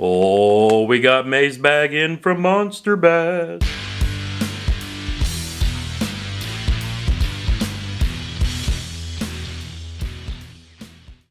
Oh, we got May's bag in from Monster Bass.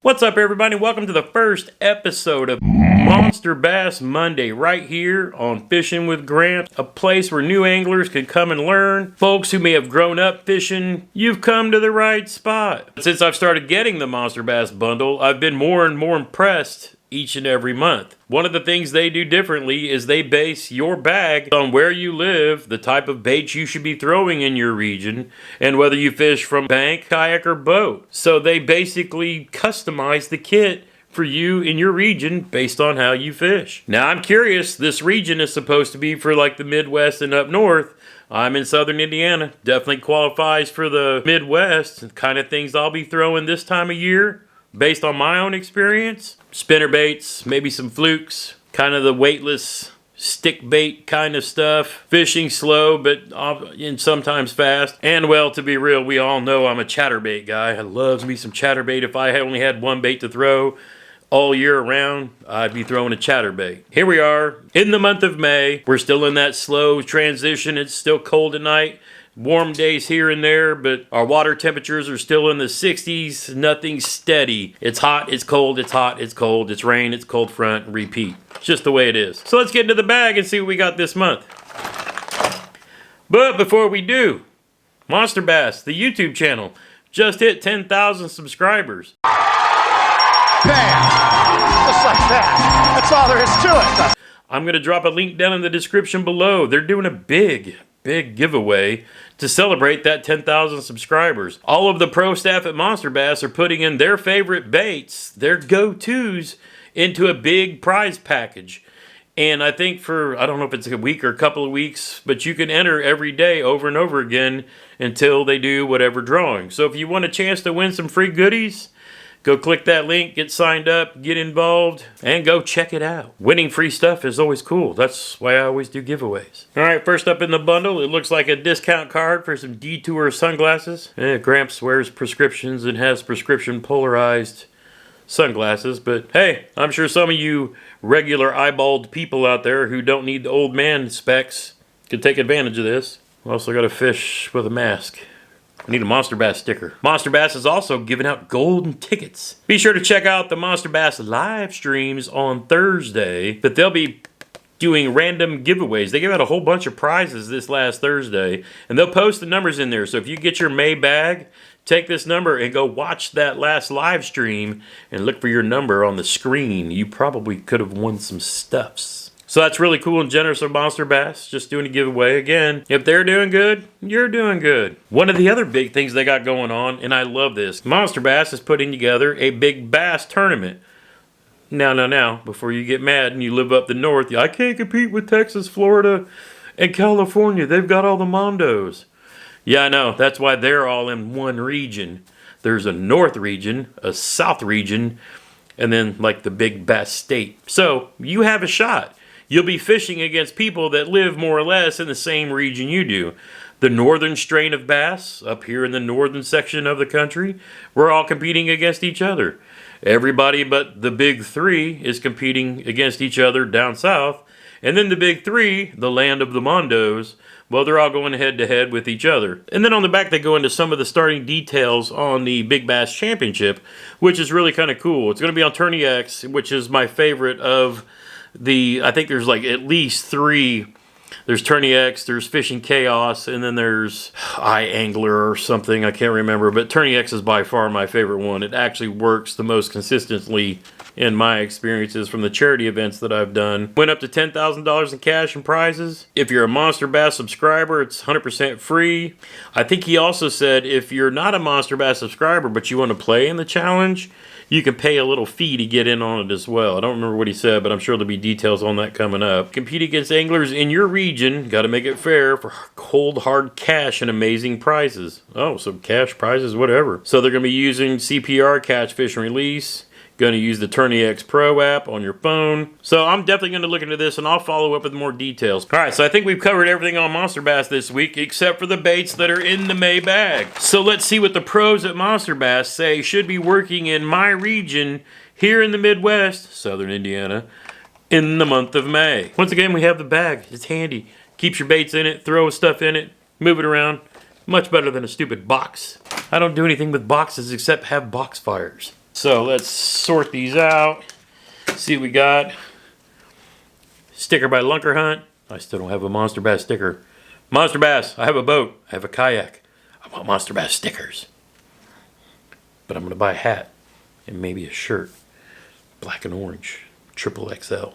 What's up, everybody? Welcome to the first episode of Monster Bass Monday right here on Fishing with Gramps, a place where new anglers can come and learn. Folks who may have grown up fishing, you've come to the right spot. Since I've started getting the Monster Bass bundle, I've been more and more impressed each and every month. One of the things they do differently is they base your bag on where you live, the type of bait you should be throwing in your region, and whether you fish from bank, kayak, or boat. So they basically customize the kit for you in your region based on how you fish. Now I'm curious, this region is supposed to be for like the Midwest and up north. I'm in southern Indiana, definitely qualifies for the Midwest, the kind of things I'll be throwing this time of year. Based on my own experience, spinnerbaits, maybe some flukes, kind of the weightless stick bait kind of stuff. Fishing slow, but and sometimes fast. And well, to be real, we all know I'm a chatterbait guy. I love me some chatterbait. If I only had one bait to throw all year around, I'd be throwing a chatterbait. Here we are in the month of May. We're still in that slow transition. It's still cold at night. Warm days here and there, but our water temperatures are still in the 60s. Nothing steady. It's hot, it's cold, it's hot, it's cold, it's rain, it's cold front, repeat. It's just the way it is. So let's get into the bag and see what we got this month. But before we do, Monster Bass, the YouTube channel, just hit 10,000 subscribers. Bam! Just like that. That's all there is to it. I'm going to drop a link down in the description below. They're doing a big giveaway to celebrate that 10,000 subscribers. All of the pro staff at Monster Bass are putting in their favorite baits, their go-tos, into a big prize package. And I think for, I don't know if it's a week or a couple of weeks, but you can enter every day over and over again until they do whatever drawing. So if you want a chance to win some free goodies, go click that link, get signed up, get involved, and go check it out. Winning free stuff is always cool. That's why I always do giveaways. All right, first up in the bundle, it looks like a discount card for some Detour sunglasses. Gramps wears prescriptions and has prescription polarized sunglasses, but hey, I'm sure some of you regular eyeballed people out there who don't need the old man specs could take advantage of this. Also got a fish with a mask. I need a Monster Bass sticker. Monster Bass is also giving out golden tickets. Be sure to check out the Monster Bass live streams on Thursday, but they'll be doing random giveaways. They gave out a whole bunch of prizes this last Thursday, and they'll post the numbers in there. So if you get your May bag, take this number and go watch that last live stream and look for your number on the screen. You probably could have won some stuffs. So that's really cool and generous of Monster Bass, just doing a giveaway. Again, if they're doing good, you're doing good. One of the other big things they got going on, and I love this, Monster Bass is putting together a big bass tournament. Now, before you get mad and you live up the north, I can't compete with Texas, Florida, and California. They've got all the Mondos. Yeah, I know. That's why they're all in one region. There's a north region, a south region, and then like the big bass state. So you have a shot. You'll be fishing against people that live more or less in the same region you do. The northern strain of bass, up here in the northern section of the country, we're all competing against each other. Everybody but the big three is competing against each other down south. And then the big three, the land of the Mondos, well, they're all going head to head with each other. And then on the back, they go into some of the starting details on the Big Bass Championship, which is really kind of cool. It's going to be on Tourney X, which is my favorite of I think there's like at least three. There's Tourney X, there's Fishing Chaos, and then there's iAngler or something. I can't remember, but Tourney X is by far my favorite one. It actually works the most consistently in my experiences from the charity events that I've done. Went up to $10,000 in cash and prizes. If you're a Monster Bass subscriber, it's 100% free. I think he also said if you're not a Monster Bass subscriber, but you want to play in the challenge, you can pay a little fee to get in on it as well. I don't remember what he said, but I'm sure there'll be details on that coming up. Compete against anglers in your region. Got to make it fair for cold, hard cash and amazing prizes. Oh, so cash prizes, whatever. So they're going to be using CPR, Catch, Fish, and Release. Going to use the Tourney X Pro app on your phone. So I'm definitely going to look into this, and I'll follow up with more details. All right, so I think we've covered everything on Monster Bass this week, except for the baits that are in the May bag. So let's see what the pros at Monster Bass say should be working in my region here in the Midwest, Southern Indiana, in the month of May. Once again, we have the bag. It's handy. Keeps your baits in it, throw stuff in it, move it around. Much better than a stupid box. I don't do anything with boxes except have box fires. So let's sort these out. See what we got. Sticker by Lunker Hunt. I still don't have a Monster Bass sticker. Monster Bass, I have a boat. I have a kayak. I want Monster Bass stickers. But I'm going to buy a hat and maybe a shirt. Black and orange. Triple XL.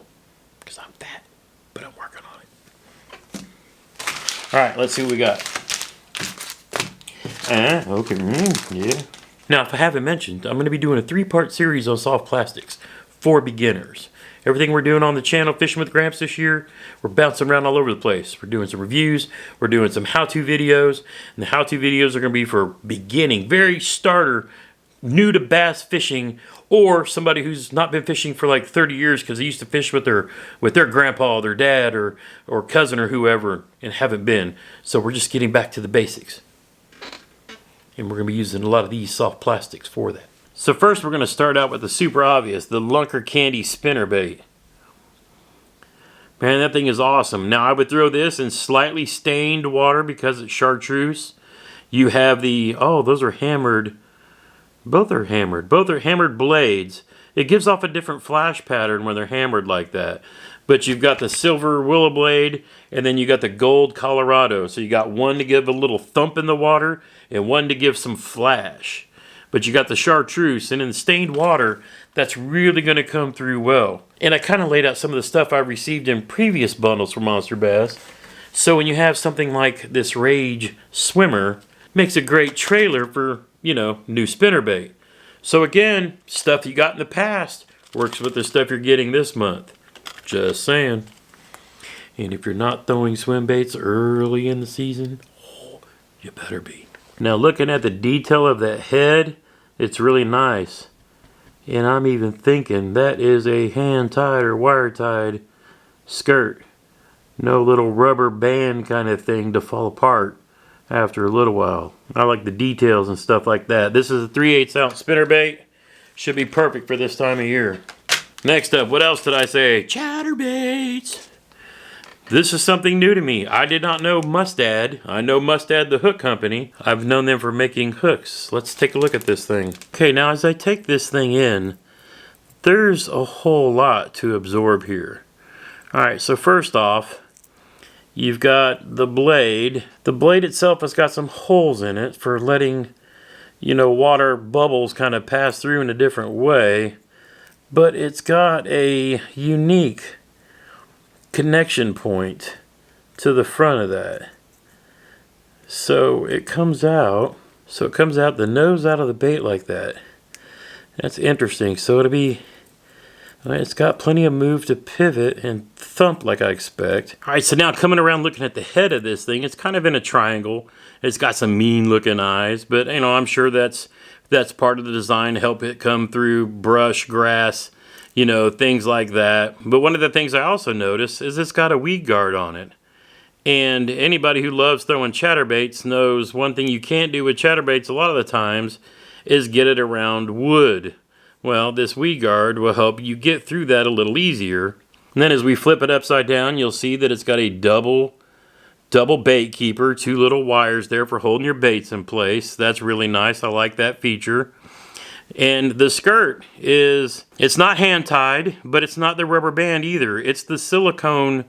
Because I'm fat. But I'm working on it. Alright, let's see what we got. Okay, yeah. Now, if I haven't mentioned, I'm going to be doing a 3-part series on soft plastics for beginners. Everything we're doing on the channel, Fishing with Gramps this year, we're bouncing around all over the place. We're doing some reviews, we're doing some how-to videos, and the how-to videos are going to be for beginning, very starter, new to bass fishing, or somebody who's not been fishing for like 30 years because they used to fish with their grandpa, their dad, or cousin, or whoever, and haven't been. So we're just getting back to the basics. And we're going to be using a lot of these soft plastics for that. So first we're going to start out with the super obvious, the Lunker Candy Spinnerbait. Man, that thing is awesome. Now I would throw this in slightly stained water because it's chartreuse. You have the, oh, those are hammered. Both are hammered. Both are hammered blades. It gives off a different flash pattern when they're hammered like that. But you've got the silver willow blade, and then you got the gold Colorado. So you got one to give a little thump in the water, and one to give some flash. But you got the chartreuse, and in stained water, that's really going to come through well. And I kind of laid out some of the stuff I received in previous bundles from Monster Bass. So when you have something like this Rage Swimmer, makes a great trailer for, you know, new spinnerbait. So again, stuff you got in the past works with the stuff you're getting this month. Just saying. And if you're not throwing swim baits early in the season, oh, you better be. Now looking at the detail of that head, it's really nice. And I'm even thinking that is a hand-tied or wire-tied skirt. No little rubber band kind of thing to fall apart after a little while. I like the details and stuff like that. This is a 3/8 ounce spinnerbait. Should be perfect for this time of year. Next up, what else did I say? Chatterbaits. This is something new to me. I did not know Mustad. I know Mustad, the hook company. I've known them for making hooks. Let's take a look at this thing. Okay, now as I take this thing in, there's a whole lot to absorb here. Alright, so first off, you've got the blade. The blade itself has got some holes in it for letting, you know, water bubbles kind of pass through in a different way. But it's got a unique connection point to the front of that. So it comes out the nose out of the bait like that. That's interesting. So it'll be, it's got plenty of move to pivot and thump like I expect. Alright, so now coming around looking at the head of this thing, it's kind of in a triangle. It's got some mean looking eyes, but you know, I'm sure that's part of the design to help it come through brush, grass, you know, things like that. But one of the things I also noticed is it's got a weed guard on it. And anybody who loves throwing chatterbaits knows one thing you can't do with chatterbaits a lot of the times is get it around wood. Well, this weed guard will help you get through that a little easier. And then as we flip it upside down, you'll see that it's got a double bait keeper, 2 little wires there for holding your baits in place. That's really nice. I like that feature. And the skirt it's not hand tied, but it's not the rubber band either. It's the silicone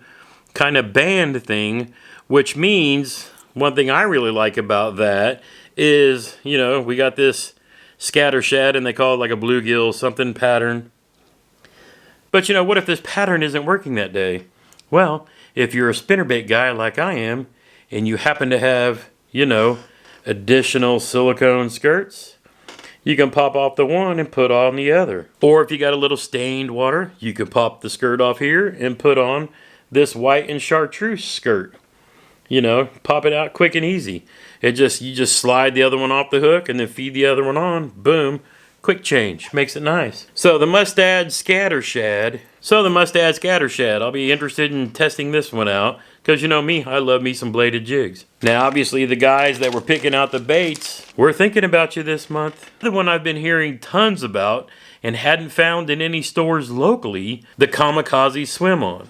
kind of band thing, which means one thing I really like about that is, you know, we got this scatter shad, and they call it like a bluegill something pattern. But you know, what if this pattern isn't working that day? Well, if you're a spinnerbait guy like I am, and you happen to have, you know, additional silicone skirts, you can pop off the one and put on the other. Or if you got a little stained water, you can pop the skirt off here and put on this white and chartreuse skirt. You know, pop it out quick and easy. You just slide the other one off the hook and then feed the other one on. Boom. Quick change. Makes it nice. So the Mustad Scatter Shad. I'll be interested in testing this one out. Because you know me, I love me some bladed jigs. Now obviously the guys that were picking out the baits, we're thinking about you this month. The one I've been hearing tons about and hadn't found in any stores locally, the Kamikaze swim on.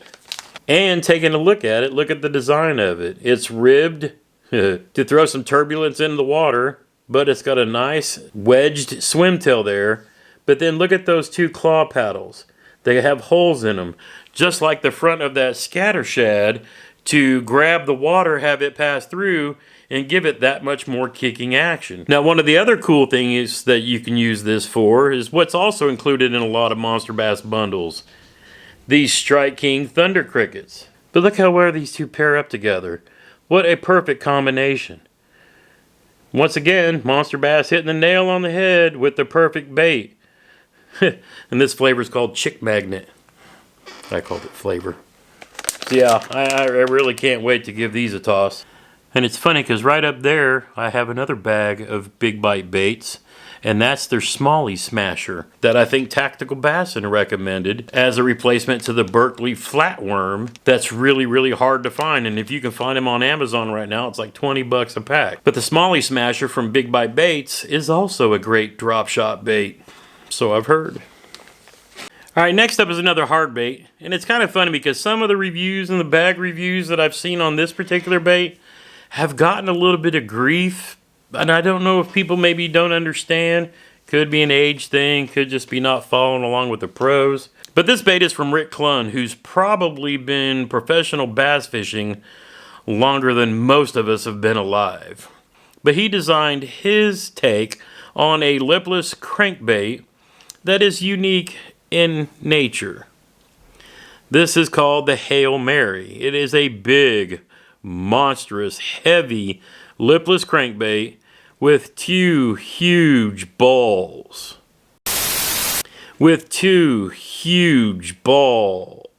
And taking a look at it, look at the design of it. It's ribbed to throw some turbulence into the water, but it's got a nice wedged swim tail there. But then look at those two claw paddles. They have holes in them, just like the front of that scatter shad, to grab the water, have it pass through, and give it that much more kicking action. Now, one of the other cool things that you can use this for is what's also included in a lot of Monster Bass bundles. These Strike King Thunder Crickets. But look how well these two pair up together. What a perfect combination. Once again, Monster Bass hitting the nail on the head with the perfect bait. And this flavor is called Chick Magnet. I called it flavor. So yeah, I really can't wait to give these a toss. And it's funny because right up there, I have another bag of Big Bite baits. And that's their Smallie Smasher that I think Tactical Bassin recommended as a replacement to the Berkeley Flatworm that's really, really hard to find. And if you can find them on Amazon right now, it's like 20 bucks a pack. But the Smallie Smasher from Big Bite Baits is also a great drop shot bait. So I've heard. Alright, next up is another hard bait. And it's kind of funny because some of the reviews and the bag reviews that I've seen on this particular bait have gotten a little bit of grief. And I don't know if people maybe don't understand. Could be an age thing. Could just be not following along with the pros. But this bait is from Rick Clunn, who's probably been professional bass fishing longer than most of us have been alive. But he designed his take on a lipless crankbait that is unique in nature. This is called the Hail Mary. It is a big, monstrous, heavy, lipless crankbait with two huge balls. With two huge ball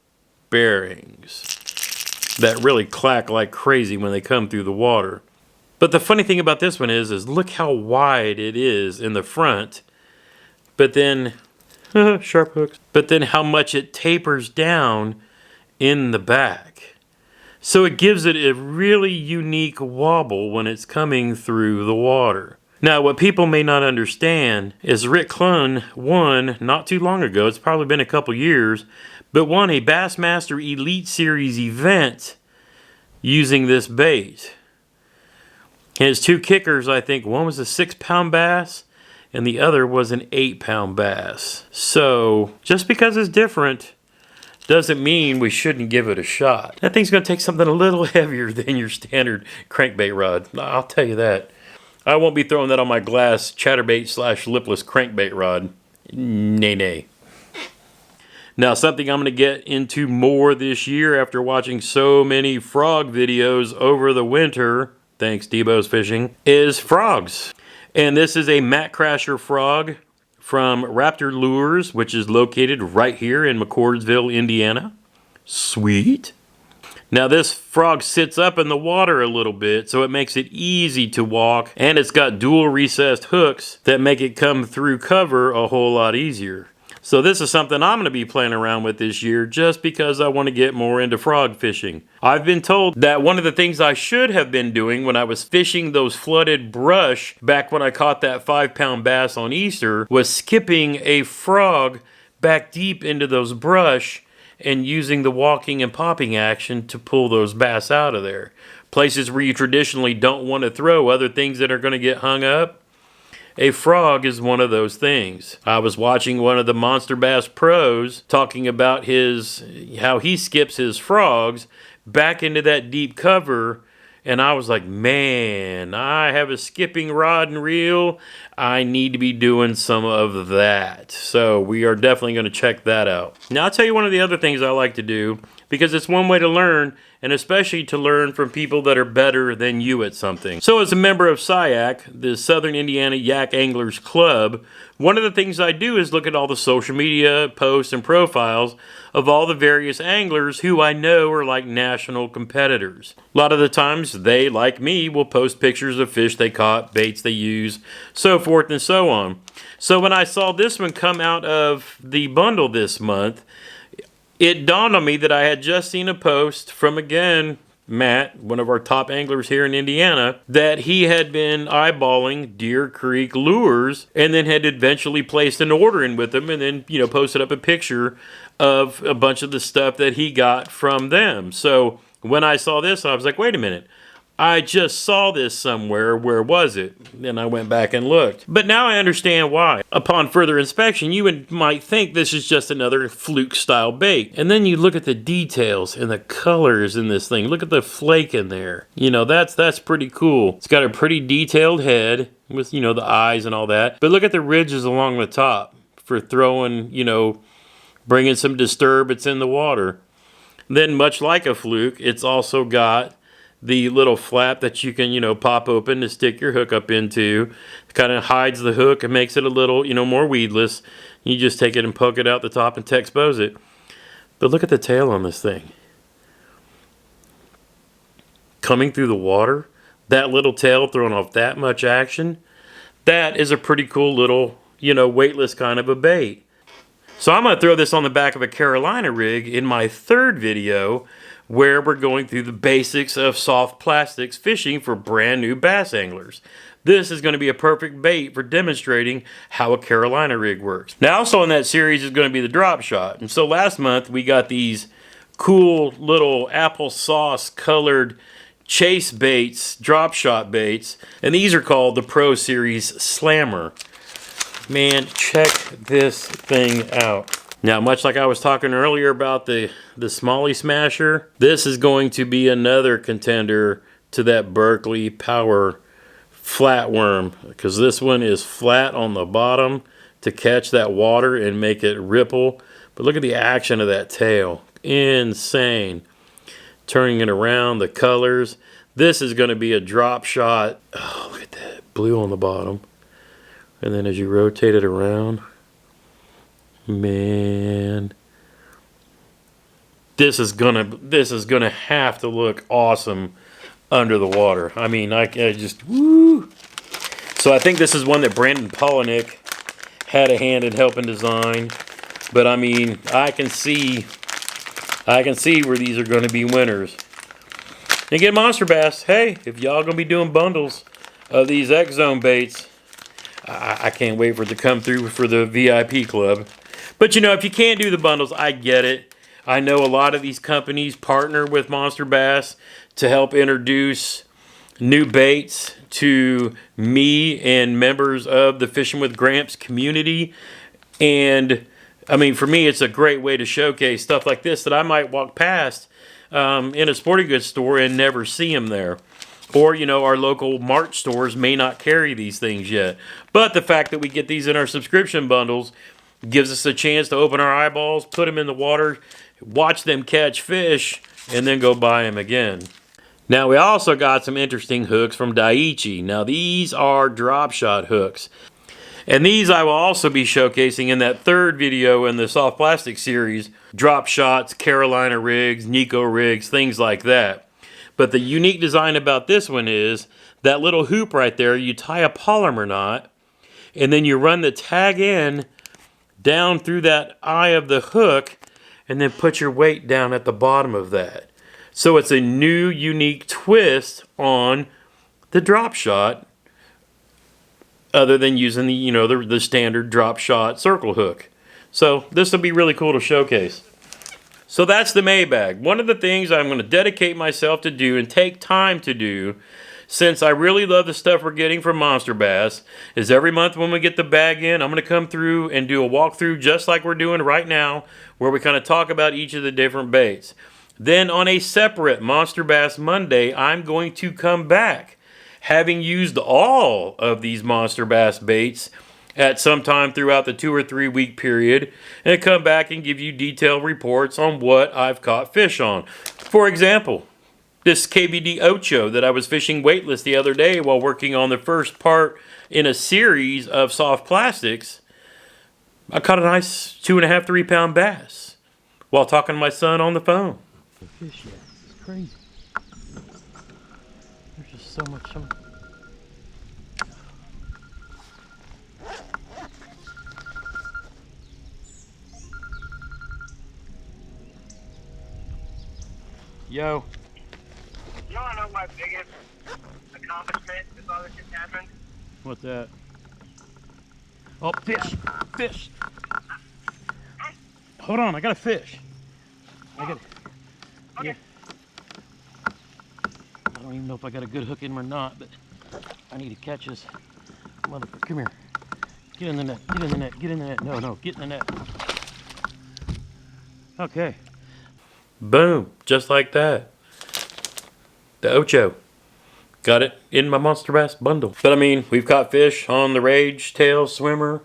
bearings that really clack like crazy when they come through the water. But the funny thing about this one is look how wide it is in the front, but then sharp hooks. But then how much it tapers down in the back. So it gives it a really unique wobble when it's coming through the water. Now, what people may not understand is Rick Clunn won not too long ago, it's probably been a couple years, but won a Bassmaster Elite Series event using this bait. And his two kickers, I think, one was a 6-pound bass and the other was an 8-pound bass. So, just because it's different doesn't mean we shouldn't give it a shot. That thing's going to take something a little heavier than your standard crankbait rod. I'll tell you that. I won't be throwing that on my glass chatterbait / lipless crankbait rod. Nay. Now, something I'm going to get into more this year after watching so many frog videos over the winter, thanks Debo's Fishing, is frogs. And this is a Mat Crasher frog from Raptor Lures, which is located right here in McCordsville, Indiana. Sweet. Now this frog sits up in the water a little bit, so it makes it easy to walk, and it's got dual recessed hooks that make it come through cover a whole lot easier. So this is something I'm going to be playing around with this year just because I want to get more into frog fishing. I've been told that one of the things I should have been doing when I was fishing those flooded brush back when I caught that 5-pound bass on Easter was skipping a frog back deep into those brush and using the walking and popping action to pull those bass out of there. Places where you traditionally don't want to throw other things that are going to get hung up. A frog is one of those things. I was watching one of the Monster Bass pros talking about how he skips his frogs back into that deep cover, and I was like, man, I have a skipping rod and reel. I need to be doing some of that. So we are definitely going to check that out. Now I'll tell you one of the other things I like to do, because it's one way to learn, and especially to learn from people that are better than you at something. So as a member of SIAC, the Southern Indiana Yak Anglers Club, one of the things I do is look at all the social media posts and profiles of all the various anglers who I know are like national competitors. A lot of the times they, like me, will post pictures of fish they caught, baits they use, so forth and so on. So when I saw this one come out of the bundle this month, it dawned on me that I had just seen a post from, again, Matt, one of our top anglers here in Indiana, that he had been eyeballing Deer Creek lures and then had eventually placed an order in with them and then, you know, posted up a picture of a bunch of the stuff that he got from them. So when I saw this, I was like, wait a minute. I just saw this somewhere. Where was it? Then I went back and looked. But now I understand why. Upon further inspection, you might think this is just another fluke style bait. And then you look at the details and the colors in this thing. Look at the flake in there. You know, that's pretty cool. It's got a pretty detailed head with, you know, the eyes and all that. But look at the ridges along the top for throwing, you know, bringing some disturbance in the water. Then much like a fluke, it's also got the little flap that you can, you know, pop open to stick your hook up into. It kind of hides the hook and makes it a little, you know, more weedless. You just take it and poke it out the top and expose it. But look at the tail on this thing. Coming through the water, that little tail throwing off that much action, that is a pretty cool little, you know, weightless kind of a bait. So I'm going to throw this on the back of a Carolina rig in my third video, where we're going through the basics of soft plastics fishing for brand new bass anglers. This is going to be a perfect bait for demonstrating how a Carolina rig works. Now also in that series is going to be the drop shot. And so last month we got these cool little applesauce colored chase baits, drop shot baits, and these are called the Pro Series Slammer. Man, check this thing out. Now, much like I was talking earlier about the Smalley Smasher, this is going to be another contender to that Berkley Power Flatworm, because this one is flat on the bottom to catch that water and make it ripple. But look at the action of that tail. Insane. Turning it around, the colors. This is going to be a drop shot. Oh, look at that blue on the bottom. And then as you rotate it around, man, this is gonna have to look awesome under the water. I mean, I just woo. So I think this is one that Brandon Polinick had a hand in helping design. But I mean, I can see where these are going to be winners. And again, Monster Bass, hey, if y'all gonna be doing bundles of these X Zone baits, I can't wait for it to come through for the VIP club. But you know, if you can't do the bundles, I get it. I know a lot of these companies partner with Monster Bass to help introduce new baits to me and members of the Fishing with Gramps community. And I mean, for me, it's a great way to showcase stuff like this that I might walk past in a sporting goods store and never see them there. Or, you know, our local Mart stores may not carry these things yet. But the fact that we get these in our subscription bundles gives us a chance to open our eyeballs, put them in the water, watch them catch fish, and then go buy them again. Now, we also got some interesting hooks from Daiichi. Now, these are drop shot hooks. And these I will also be showcasing in that third video in the soft plastic series. Drop shots, Carolina rigs, Nico rigs, things like that. But the unique design about this one is that little hoop right there, you tie a polymer knot, and then you run the tag in down through that eye of the hook, and then put your weight down at the bottom of that. So it's a new, unique twist on the drop shot, other than using the, you know, the standard drop shot circle hook. So this will be really cool to showcase. So that's the Maybag. One of the things I'm going to dedicate myself to do and take time to do, since I really love the stuff we're getting from Monster Bass, is every month when we get the bag in, I'm going to come through and do a walkthrough just like we're doing right now, where we kind of talk about each of the different baits. Then on a separate Monster Bass Monday, I'm going to come back, having used all of these Monster Bass baits at some time throughout the 2 or 3 week period, and come back and give you detailed reports on what I've caught fish on. For example, this KBD Ocho that I was fishing weightless the other day while working on the first part in a series of soft plastics, I caught a nice 2.5, 3 pound bass while talking to my son on the phone. Fish yet. It's crazy. There's just so much. Yo. You wanna know my biggest accomplishment with all this shit happened? What's that? Oh, fish! Fish! Hold on, I got a fish. I got. Okay. Yeah. I don't even know if I got a good hook in him or not, but I need to catch this motherfucker. Come here. Get in the net. Get in the net. Get in the net. No, no, get in the net. Okay. Boom, just like that. The Ocho. Got it in my Monster Bass bundle. But I mean, we've caught fish on the Rage Tail Swimmer.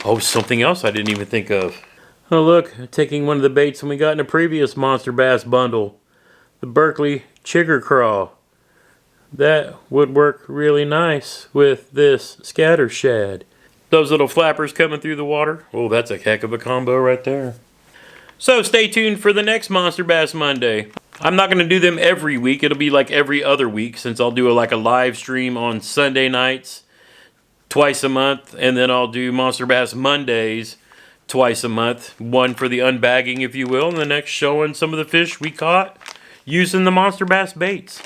Oh, something else I didn't even think of. Oh look, taking one of the baits we got in a previous Monster Bass bundle. The Berkeley Chigger Craw. That would work really nice with this scatter shad. Those little flappers coming through the water. Oh, that's a heck of a combo right there. So stay tuned for the next Monster Bass Monday. I'm not going to do them every week. It'll be like every other week, since I'll do like a live stream on Sunday nights twice a month, and then I'll do Monster Bass Mondays twice a month. One for the unbagging, if you will, and the next showing some of the fish we caught using the Monster Bass baits.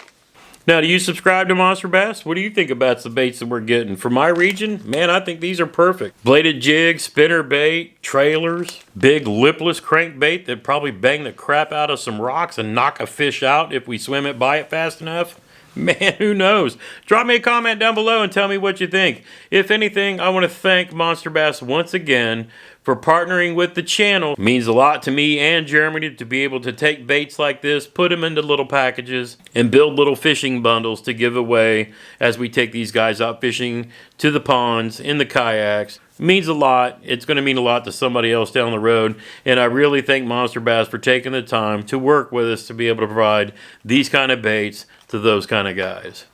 Now, do you subscribe to Monster Bass? What do you think about the baits that we're getting? For my region, man, I think these are perfect. Bladed jigs, spinnerbait, trailers, big lipless crankbait that probably bang the crap out of some rocks and knock a fish out if we swim it by it fast enough. Man, who knows? Drop me a comment down below and tell me what you think. If anything, I want to thank Monster Bass once again for partnering with the channel. It means a lot to me and Germany to be able to take baits like this, put them into little packages, and build little fishing bundles to give away as we take these guys out fishing to the ponds, in the kayaks. It means a lot. It's going to mean a lot to somebody else down the road, and I really thank Monster Bass for taking the time to work with us to be able to provide these kind of baits to those kind of guys.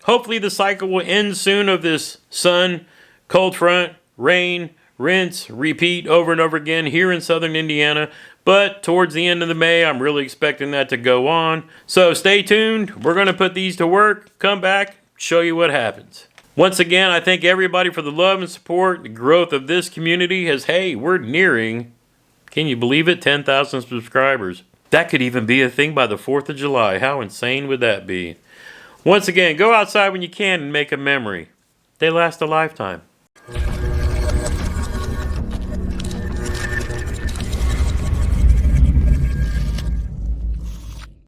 Hopefully the cycle will end soon of this sun, cold front, rain, rinse, repeat over and over again here in southern Indiana. But towards the end of the May, I'm really expecting that to go on. So stay tuned. We're going to put these to work, come back, show you what happens. Once again, I thank everybody for the love and support. The growth of this community has, hey, we're nearing, can you believe it, 10,000 subscribers. That could even be a thing by the 4th of July. How insane would that be? Once again, go outside when you can and make a memory. They last a lifetime.